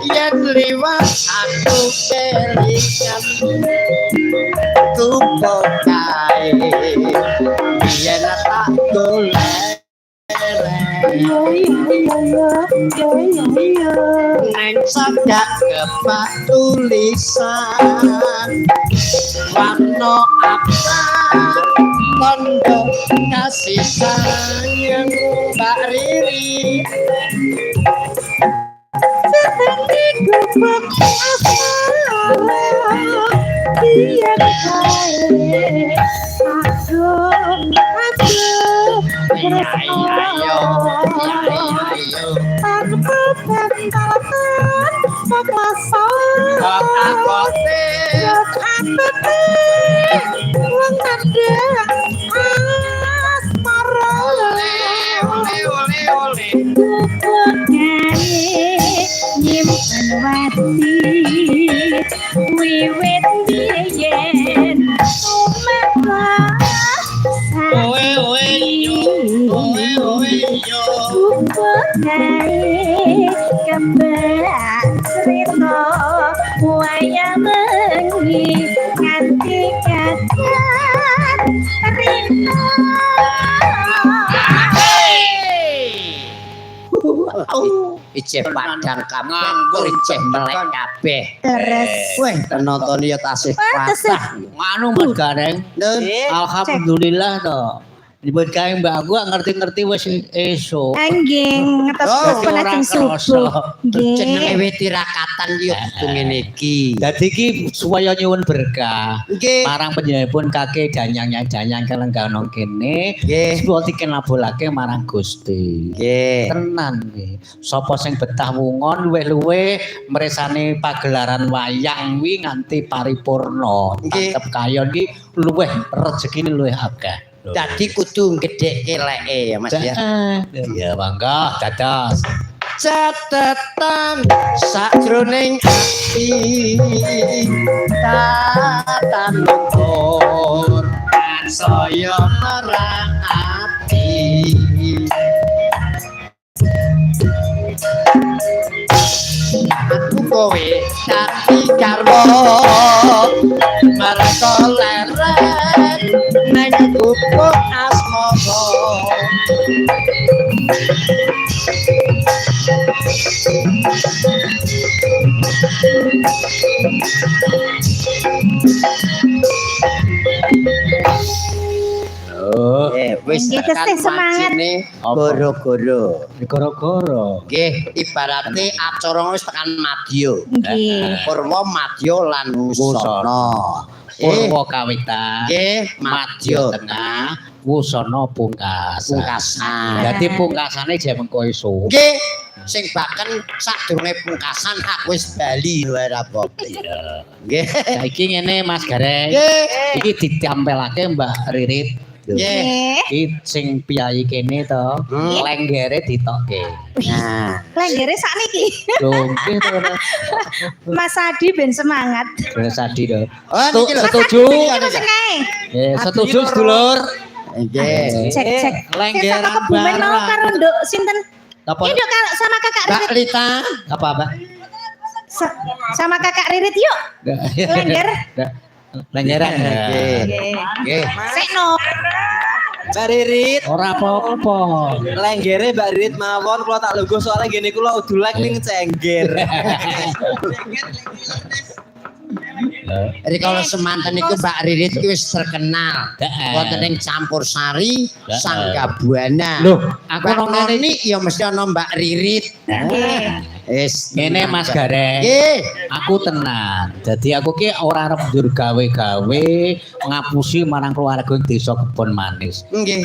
Yen liwat aku kelingan tumpuk kae yen tak golek neng sadak kepak tulisan warna apa tondo kasih sayang Mbak Riri Wiwit yen Iceh padang kabeh, iceh melek kabeh. terus Weh, penonton ya tasih patah. Nganu Mas Gareng. Alhamdulillah to. Dibut kae Mbak aku ngerti-ngerti wis esuk. anjing ngetos penajeng subuh Jenenge nggih wit tirakatan yo kudu ngene iki. Dadi iki supaya nyuwun berkah. Nggih. Marang panjenenganipun kakek danyang-danyang kalengganon kene. Nggih. Supaya dikenabulake marang Gusti. Nggih. Tenan nggih. Sapa sing betah wungon luwih-luwih mresane pagelaran wayang wi nganti paripurna. Nggih. Tangkep kayon iki luwih rezekine luwih akeh. Dadi kudu gedhekke leke ya Mas ya. Ya bangga dados. Catatan sakjroning ati tatan luhur saya marang ati aku kowe dadi garwa mereka leren neng gubuk asmara Oh, wis Nggih, tesih semangat. Goro-goro. goro-goro. Nggih, ibarate acara wis tekan madya. nggih Purwa madya lan wusana. Purwa kawitan. Nggih, madya tengah, wusana pungkasan. pungkasan. Dadi pungkasane jek mengko esuk. Nggih, sing baken sadurunge pungkasan aku wis bali wae ra apa-apa. Nggih. Saiki ngene Mas Gareng. Nggih. Iki ditampilake Mbak Ririt. Nggih. nggih Iki sing piyayi kene to, lenggere ditokke. Nah, lenggere sakniki Lho, nggih to ora. Mas Adi ben semangat Wis adi to. oh niki lho. Setuju? iki sing kae Nggih, setuju sedulur. Nggih. cek Lenggeran Kita kebumen mau barang. karo nduk sinten Apa? ini nduk karo sama kakak Mbak Ririt Lita, Apa, Mbak? sama kakak Ririt yuk Lengger. Lenggeran. Nggih. Nggih. sekno Mbak Ririt, Ora apa-apa. lenggere Mbak Ririt mawon kula tak lungguh soalnya gini kula udulek ning cengger. Jadi kalau semanten iku Mbak Ririt iki wis terkenal. Heeh. Wonten ing Campur Sari, Heeh. Sanggabuana. Loh, aku Mbak nang Noni ya mesti ana Mbak Ririt. nggih Wis ngene Mas Gareng. Nggih. Aku tenan. Jadi aku ki ora arep ndur gawe-gawe ngapusi marang keluarga desa Kebon Manis. Nggih.